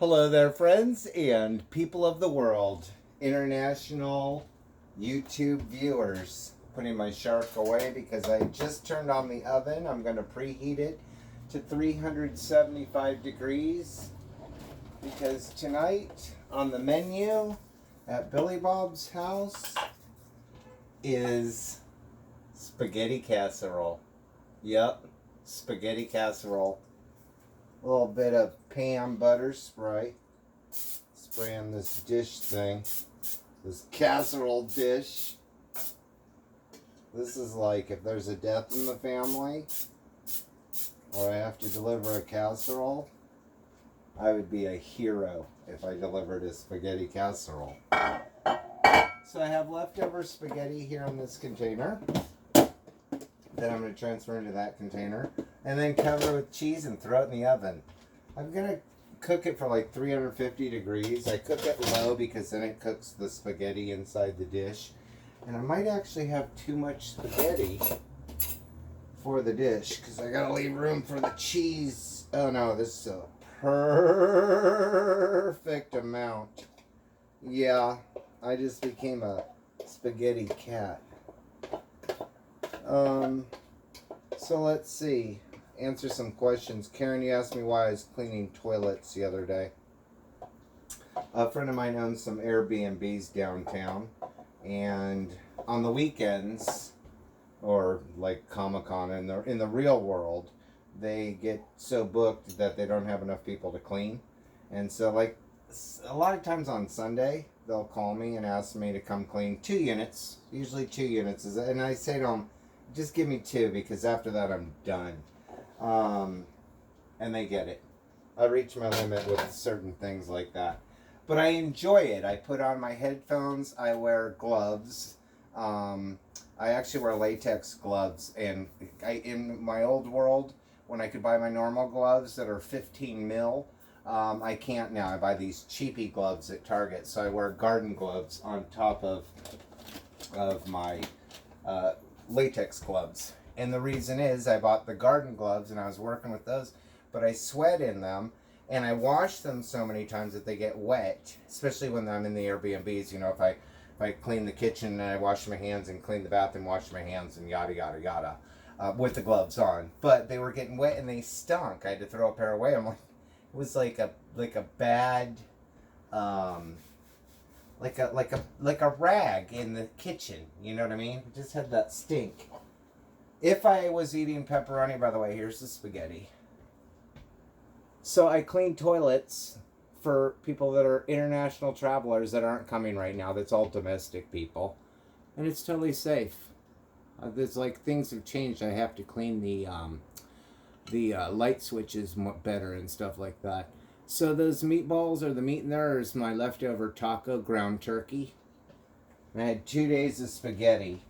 Hello there, friends and people of the world, international YouTube viewers. Putting my shark away because I just turned on the oven. I'm going to preheat it to 375 degrees because tonight on the menu at Billy Bob's house is spaghetti casserole. Yep, spaghetti casserole. A little bit of Pam butter spray. Spray on this dish thing. This casserole dish. This is like if there's a death in the family or I have to deliver a casserole, I would be a hero if I delivered a spaghetti casserole. So I have leftover spaghetti here in this container that I'm going to transfer into that container and then cover it with cheese and throw it in the oven. I'm going to cook it for like 350 degrees. I cook it low because then it cooks the spaghetti inside the dish. And I might actually have too much spaghetti for the dish because I got to leave room for the cheese. Oh no, this is a perfect amount. Yeah, I just became a spaghetti cat. So let's see. Answer some questions. Karen, you asked me why I was cleaning toilets the other day. A friend of mine owns some Airbnbs downtown, and on the weekends, or like Comic-Con, in the real world, they get so booked that they don't have enough people to clean. And so like a lot of times on Sunday, they'll call me and ask me to come clean 2 units, usually 2 units. And I say to them, just give me 2 because after that I'm done. And they get it. I reach my limit with certain things like that. But I enjoy it. I put on my headphones. I wear gloves. I actually wear latex gloves. And in my old world, when I could buy my normal gloves that are 15 mil, I can't now. I buy these cheapy gloves at Target. So I wear garden gloves on top of my latex gloves. And the reason is I bought the garden gloves and I was working with those, but I sweat in them and I wash them so many times that they get wet, especially when I'm in the Airbnbs. You know, if I clean the kitchen and I wash my hands and clean the bathroom, wash my hands and yada yada yada with the gloves on. But they were getting wet and they stunk. I had to throw a pair away. I'm like, it was like a bad like a rag in the kitchen. You know what I mean? It just had that stink. If I was eating pepperoni, by the way, here's the spaghetti. So I clean toilets for people that are international travelers that aren't coming right now. That's all domestic people. And it's totally safe. There's like things have changed. I have to clean the light switches better and stuff like that. So those meatballs or the meat in there is my leftover taco ground turkey. And I had 2 days of spaghetti.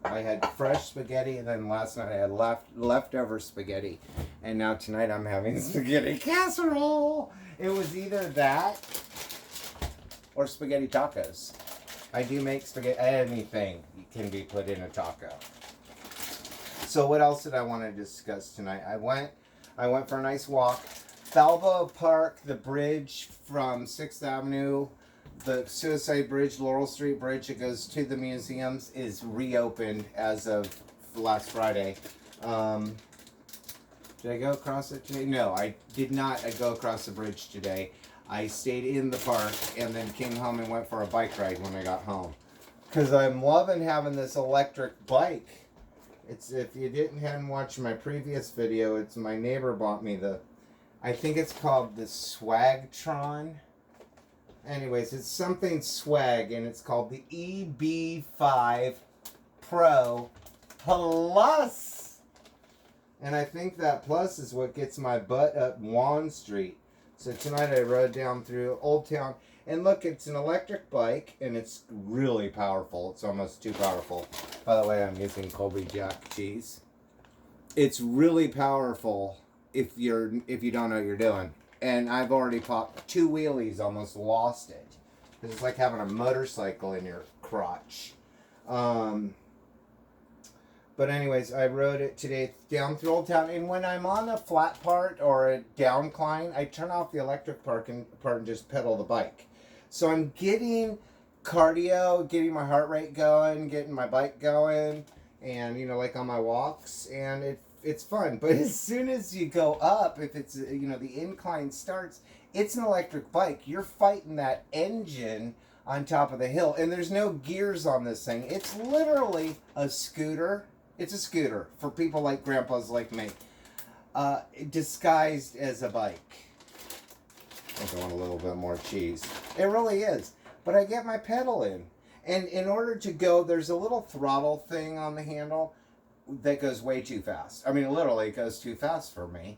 I had fresh spaghetti, and then last night I had leftover spaghetti. And now tonight I'm having spaghetti casserole. It was either that or spaghetti tacos. I do make spaghetti. Anything can be put in a taco. So what else did I want to discuss tonight? I went for a nice walk. Balboa Park, the bridge from 6th Avenue, the Suicide Bridge, Laurel Street Bridge that goes to the museums, is reopened as of last Friday. Did I go across it today? No, I did not go across the bridge today. I stayed in the park and then came home and went for a bike ride when I got home. Because I'm loving having this electric bike. It's, if you hadn't watched my previous video, it's my neighbor bought me I think it's called the Swagtron. Anyways, it's something swag, and it's called the EB5 Pro Plus. And I think that Plus is what gets my butt up Juan Street. So tonight I rode down through Old Town. And look, it's an electric bike, and it's really powerful. It's almost too powerful. By the way, I'm using Colby Jack cheese. It's really powerful if you don't know what you're doing. And I've already popped 2 wheelies, almost lost it. It's like having a motorcycle in your crotch. But anyways, I rode it today down through Old Town, and when I'm on a flat part or a downcline, I turn off the electric part and just pedal the bike. So I'm getting cardio, getting my heart rate going, getting my bike going, and like on my walks, and it's fun. But as soon as you go up, if it's the incline starts, it's an electric bike. You're fighting that engine on top of the hill, and there's no gears on this thing. It's literally a scooter. It's a scooter for people like grandpas like me, disguised as a bike. I think I want a little bit more cheese. It really is. But I get my pedal in. And in order to go, there's a little throttle thing on the handle that goes way too fast. I mean, literally, it goes too fast for me.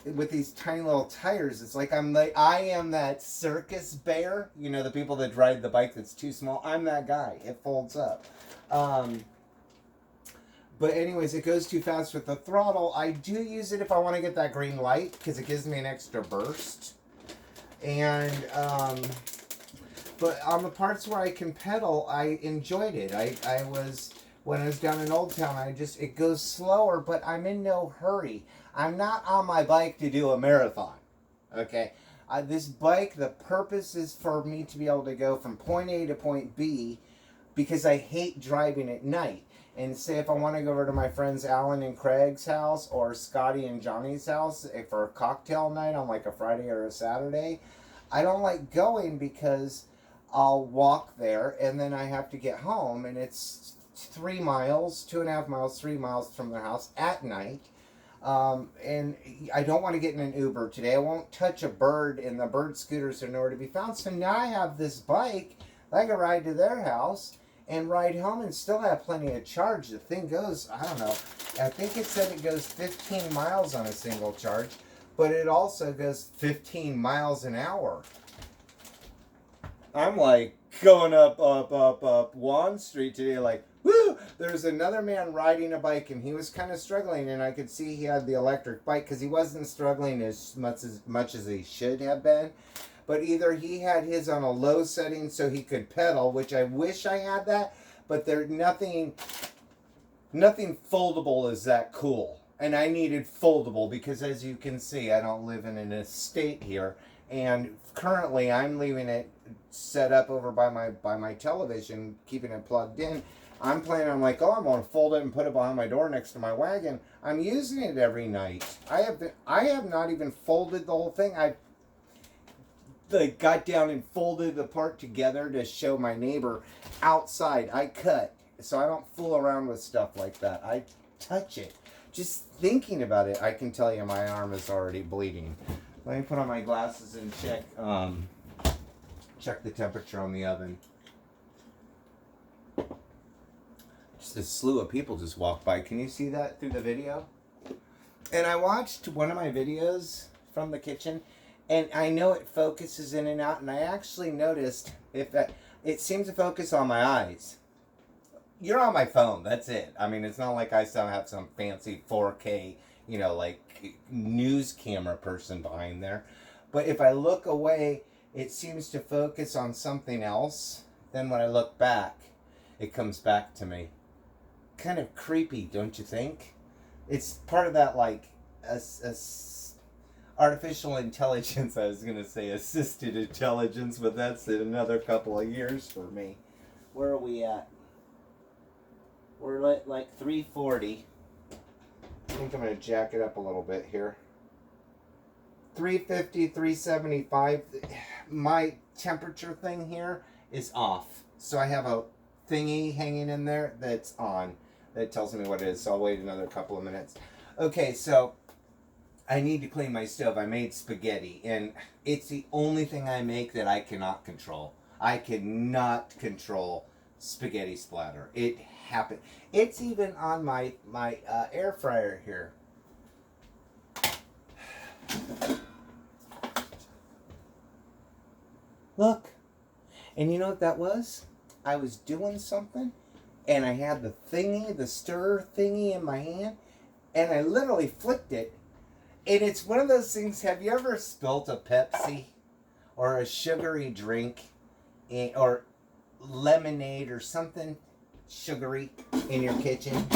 With these tiny little tires, it's like I am that circus bear. The people that ride the bike that's too small. I'm that guy. It folds up. But anyways, it goes too fast with the throttle. I do use it if I want to get that green light because it gives me an extra burst. And, but on the parts where I can pedal, I enjoyed it. When I was down in Old Town, it goes slower, but I'm in no hurry. I'm not on my bike to do a marathon, okay? This bike, the purpose is for me to be able to go from point A to point B because I hate driving at night. And say if I want to go over to my friends Alan and Craig's house or Scotty and Johnny's house for a cocktail night on like a Friday or a Saturday, I don't like going because I'll walk there and then I have to get home and it's 3 miles, 2.5 miles, 3 miles from their house at night. And I don't want to get in an Uber today. I won't touch a bird, and the bird scooters are nowhere to be found. So now I have this bike. I can ride to their house and ride home and still have plenty of charge. The thing goes, I don't know, I think it said it goes 15 miles on a single charge, but it also goes 15 miles an hour. I'm like going up Juan Street today, like, woo! There's another man riding a bike, and he was kind of struggling, and I could see he had the electric bike because he wasn't struggling as much as he should have been. But either he had his on a low setting so he could pedal, which I wish I had that, but there's nothing foldable is that cool. And I needed foldable because, as you can see, I don't live in an estate here. And currently I'm leaving it set up over by my television, keeping it plugged in. I'm planning on I'm going to fold it and put it behind my door next to my wagon. I'm using it every night. I have not even folded the whole thing. I got down and folded the part together to show my neighbor outside. I cut, so I don't fool around with stuff like that. I touch it. Just thinking about it, I can tell you my arm is already bleeding. Let me put on my glasses and check the temperature on the oven. Just a slew of people just walked by. Can you see that through the video? And I watched one of my videos from the kitchen, and I know it focuses in and out, and I actually noticed it seems to focus on my eyes. You're on my phone, that's it. I mean, it's not like I have some fancy 4K, news camera person behind there. But if I look away, it seems to focus on something else. Then when I look back, it comes back to me. Kind of creepy, don't you think? It's part of that, artificial intelligence. I was going to say assisted intelligence, but that's in another couple of years for me. Where are we at? We're at 340. I think I'm going to jack it up a little bit here. 350, 375. My temperature thing here is off. So I have a thingy hanging in there that's on. That tells me what it is. So I'll wait another couple of minutes. Okay, so I need to clean my stove. I made spaghetti, and it's the only thing I make that I cannot control. I cannot control spaghetti splatter. It happened. It's even on my air fryer here. Look. And you know what that was? I was doing something, and I had the stir thingy in my hand, and I literally flicked it. And it's one of those things, have you ever spilt a Pepsi or a sugary drink or lemonade or something, sugary in your kitchen.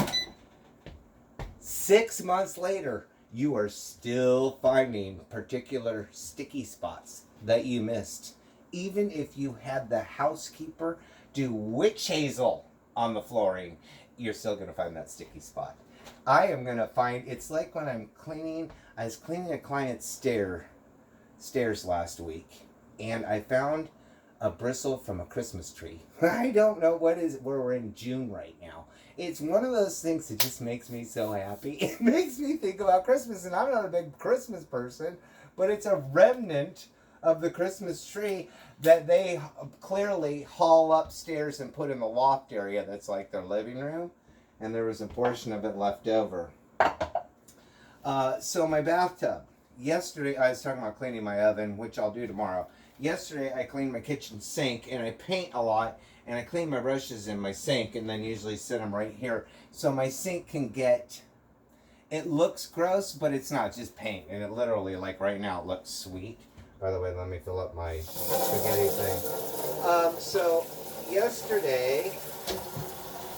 6 months later, you are still finding particular sticky spots that you missed. Even if you had the housekeeper do witch hazel on the flooring, you're still going to find that sticky spot. I am going to find, it's like when I was cleaning a client's stairs last week, and I found a bristle from a Christmas tree. I don't know what is, we're in June right now. It's one of those things that just makes me so happy. It makes me think about Christmas, and I'm not a big Christmas person, but it's a remnant of the Christmas tree that they clearly haul upstairs and put in the loft area that's like their living room, and there was a portion of it left over. So my bathtub. Yesterday, I was talking about cleaning my oven, which I'll do tomorrow. Yesterday, I cleaned my kitchen sink, and I paint a lot, and I clean my brushes in my sink, and then usually set them right here. So my sink can get, it looks gross, but it's not, just paint. And it literally, like right now, it looks sweet. By the way, let me fill up my spaghetti thing. So yesterday,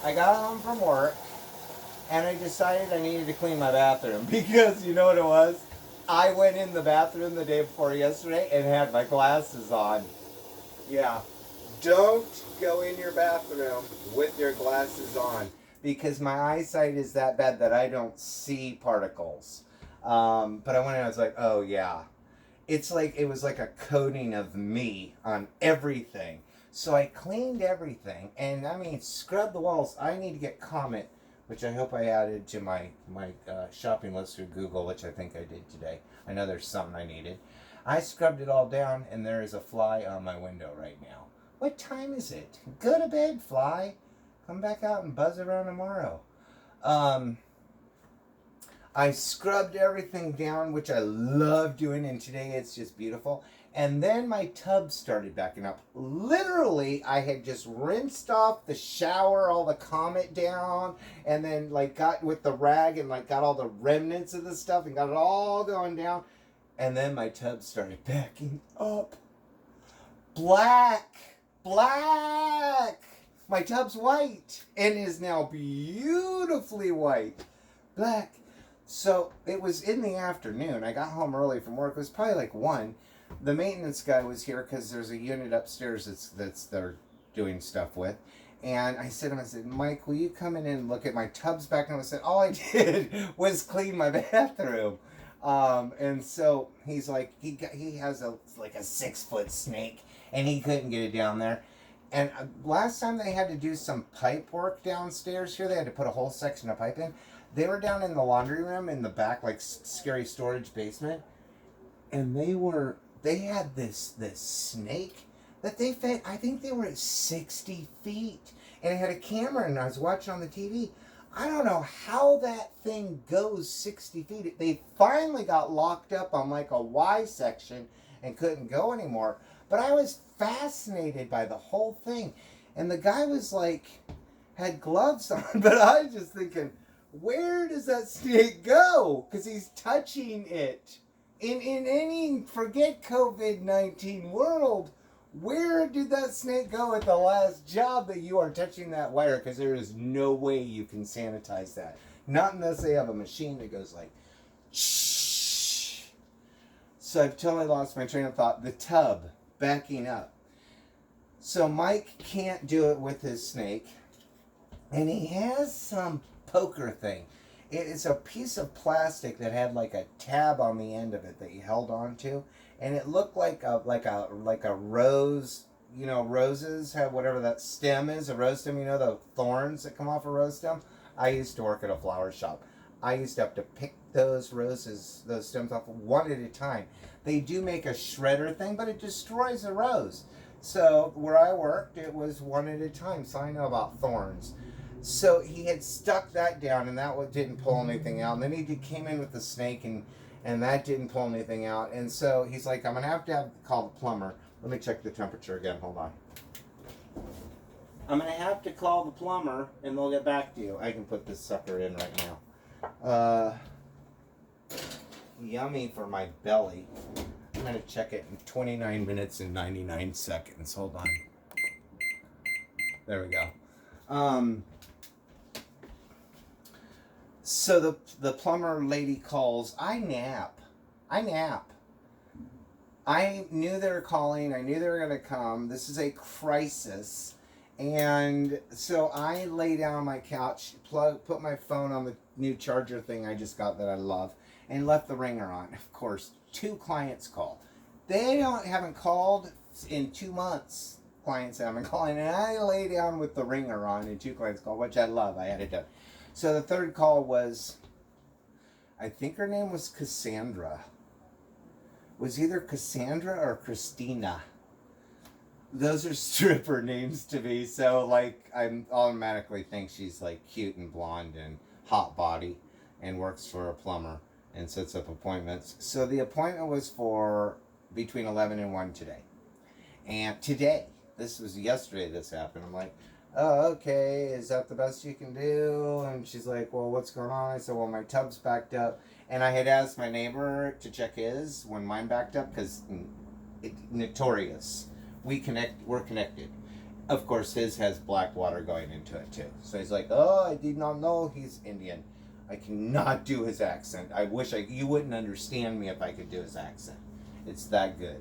I got home from work, and I decided I needed to clean my bathroom, because you know what it was? I went in the bathroom the day before yesterday and had my glasses on. Yeah. Don't go in your bathroom with your glasses on, because my eyesight is that bad that I don't see particles. But I went in and I was like, oh yeah. It's like, it was like a coating of me on everything. So I cleaned everything, and I mean, scrub the walls. I need to get Comet, which I hope I added to my shopping list through Google, which I think I did today. I know there's something I needed. I scrubbed it all down, and there is a fly on my window right now. What time is it? Go to bed, fly. Come back out and buzz around tomorrow. I scrubbed everything down, which I love doing, and today it's just beautiful. And then my tub started backing up. Literally, I had just rinsed off the shower, all the Comet down, and then like got with the rag and like got all the remnants of the stuff and got it all going down. And then my tub started backing up. Black. My tub's white and is now beautifully white. Black. So it was in the afternoon. I got home early from work. It was probably like 1. The maintenance guy was here because there's a unit upstairs that's they're doing stuff with. And I said to him, I said, Mike, will you come in and look at my tubs back? And I said, all I did was clean my bathroom. And so he's like, he has like a 6-foot snake, and he couldn't get it down there. And last time they had to do some pipe work downstairs here, they had to put a whole section of pipe in. They were down in the laundry room in the back, like scary storage basement, and they had this snake that they fed. I think they were at 60 feet, and it had a camera, and I was watching on the TV. I don't know how that thing goes 60 feet. They finally got locked up on like a Y section and couldn't go anymore. But I was fascinated by the whole thing, and the guy was like, had gloves on, but I was just thinking, where does that snake go? Because he's touching it. In any, forget COVID-19 world, where did that snake go at the last job that you are touching that wire? Because there is no way you can sanitize that. Not unless they have a machine that goes like, shh. So I've totally lost my train of thought. The tub, backing up. So Mike can't do it with his snake. And he has some poker thing. It's a piece of plastic that had like a tab on the end of it that you held on to, and it looked like a rose. You know, roses have whatever that stem is, a rose stem. You know, the thorns that come off a rose stem. I used to work at a flower shop. I used to have to pick those roses, those stems off one at a time. They do make a shredder thing, but it destroys the rose. So where I worked, it was one at a time. So I know about thorns. So he had stuck that down, and that didn't pull anything out. And then he came in with the snake, and that didn't pull anything out. And so he's like, I'm going to have to call the plumber. Let me check the temperature again. Hold on. I'm going to have to call the plumber, and they'll get back to you. I can put this sucker in right now. Yummy for my belly. I'm going to check it in 29 minutes and 99 seconds. Hold on. There we go. Um, so the plumber lady calls. I nap. I knew they were calling. I knew they were going to come. This is a crisis. And so I lay down on my couch, put my phone on the new charger thing I just got that I love, and left the ringer on. Of course, 2 clients call. They haven't called in 2 months. Clients haven't calling, and I lay down with the ringer on, and 2 clients call, which I love. I had it done. So the third call was, I think her name was Cassandra. Was either Cassandra or Christina. Those are stripper names to me, so like I automatically think she's like cute and blonde and hot body and works for a plumber and sets up appointments. So the appointment was for between 11 and 1 today. And today, this was yesterday this happened. I'm like, oh, okay, is that the best you can do? And she's like, well, what's going on? I said, well, my tub's backed up. And I had asked my neighbor to check his when mine backed up because it's notorious. We're connected. Of course, his has black water going into it too. So he's like, oh, I did not know he's Indian. I cannot do his accent. I wish you wouldn't understand me if I could do his accent. It's that good.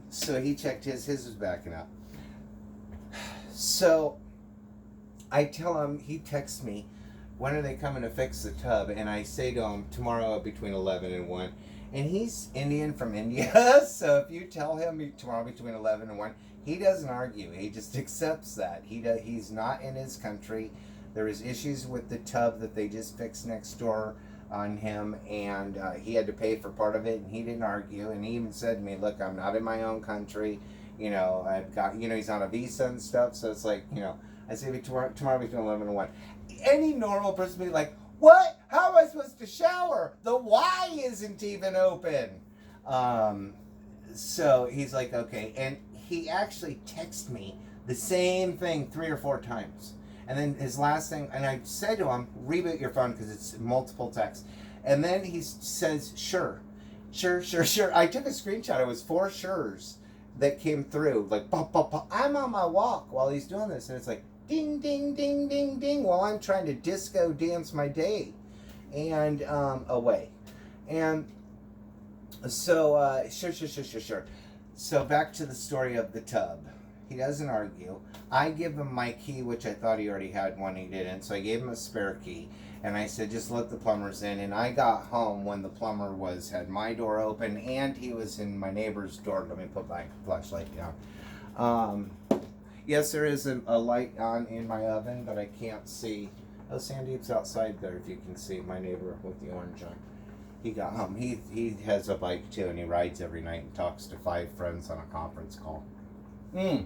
So he checked his was backing up. So I tell him, he texts me, when are they coming to fix the tub? And I say to him, tomorrow between 11 and 1. And he's Indian from India, so if you tell him tomorrow between 11 and 1, he doesn't argue. He just accepts that. He's not in his country. There is issues with the tub that they just fixed next door on him, and he had to pay for part of it, and he didn't argue. And he even said to me, look, I'm not in my own country. You know, I've got, he's on a visa and stuff, so it's like, I say tomorrow between 11 and 1. Any normal person would be like, what? How am I supposed to shower? The Y isn't even open. So he's like, okay. And he actually texted me the same thing 3 or 4 times. And then his last thing, and I said to him, reboot your phone because it's multiple texts. And then he says, sure. I took a screenshot. It was 4 sures that came through. Like, pop, pop, pop. I'm on my walk while he's doing this. And it's like, ding, ding, ding, ding, ding, while I'm trying to disco dance my day and away. And so, sure. So back to the story of the tub. He doesn't argue. I give him my key, which I thought he already had one. He didn't. So I gave him a spare key. And I said, just let the plumbers in. And I got home when the plumber had my door open and he was in my neighbor's door. Let me put my flashlight down. Yes, there is a light on in my oven, but I can't see. Oh, Sandeep's outside there, if you can see my neighbor with the orange on. He got home. He has a bike too, and he rides every night and talks to 5 friends on a conference call. And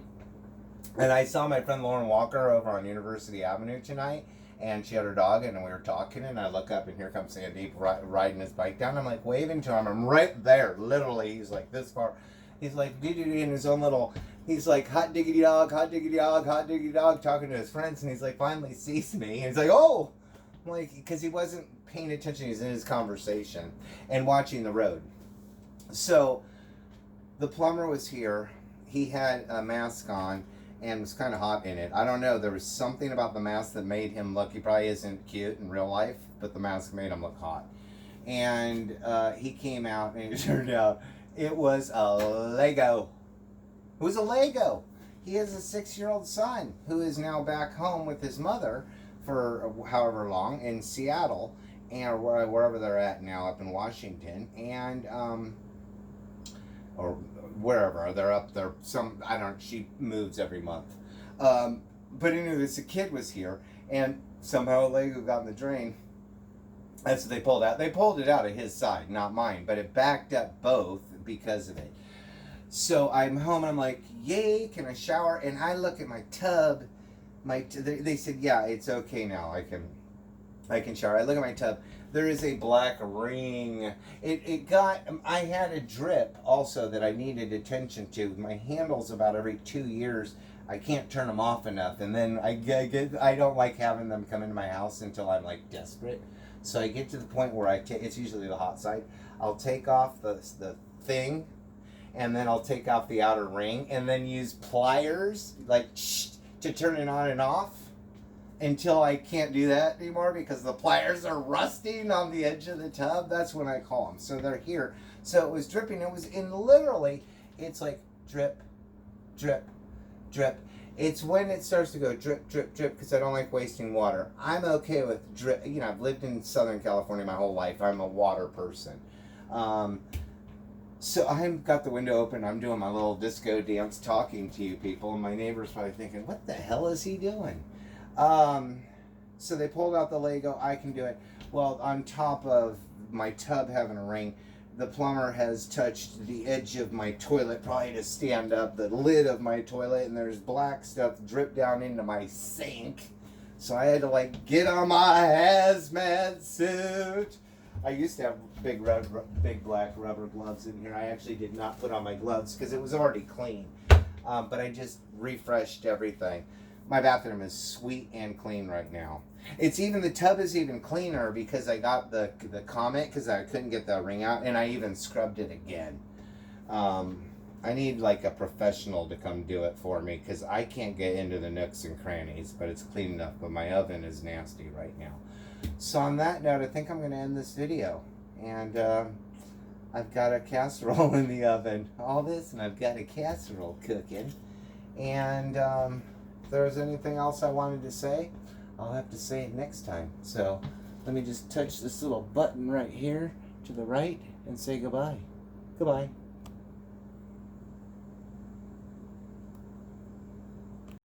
I saw my friend Lauren Walker over on University Avenue tonight, and she had her dog, and we were talking, and I look up, and here comes Sandeep riding his bike down. I'm like waving to him. I'm right there, literally. He's like this far. He's like in his own little. He's like hot diggity dog, talking to his friends, and he's like finally sees me, and he's like, oh, I'm like, because he wasn't paying attention. He's in his conversation and watching the road. So the plumber was here. He had a mask on and was kind of hot in it. I don't know. There was something about the mask that made him look. He probably isn't cute in real life, but the mask made him look hot. And he came out, and it turned out it was a Lego. It was a Lego. He has a 6-year-old son who is now back home with his mother for however long in Seattle and wherever they're at now up in Washington and or wherever they're up there. She moves every month. But anyway, this kid was here and somehow a Lego got in the drain. That's what they pulled out. They pulled it out of his side, not mine, but it backed up both because of it. So I'm home and I'm like, yay, can I shower? And I look at my tub. They said, yeah, it's okay now. I can shower. I look at my tub. There is a black ring. I had a drip also that I needed attention to. My handles about every 2 years. I can't turn them off enough. And then I don't like having them come into my house until I'm like desperate. So I get to the point where it's usually the hot side. I'll take off the thing, and then I'll take off the outer ring, and then use pliers, like, to turn it on and off. until I can't do that anymore because the pliers are rusting on the edge of the tub. That's when I call them. So they're here. So it was dripping. It was in literally, it's like drip, drip, drip. It's when it starts to go drip, drip, drip because I don't like wasting water. I'm okay with drip. You know, I've lived in Southern California my whole life. I'm a water person. So I've got the window open. I'm doing my little disco dance talking to you people. And my neighbor's probably thinking, what the hell is he doing? So they pulled out the Lego. I can do it. Well, on top of my tub having a ring, the plumber has touched the edge of my toilet, probably to stand up, the lid of my toilet, and there's black stuff drip down into my sink. So I had to like get on my hazmat suit. I used to have big black rubber gloves in here. I actually did not put on my gloves because it was already clean. But I just refreshed everything. My bathroom is sweet and clean right now. It's even, the tub is even cleaner because I got the Comet because I couldn't get the ring out, and I even scrubbed it again. I need like a professional to come do it for me because I can't get into the nooks and crannies, but it's clean enough. But my oven is nasty right now. So on that note, I think I'm going to end this video. And I've got a casserole in the oven. All this, and I've got a casserole cooking. And if there's anything else I wanted to say, I'll have to say it next time. So let me just touch this little button right here to the right and say goodbye. Goodbye.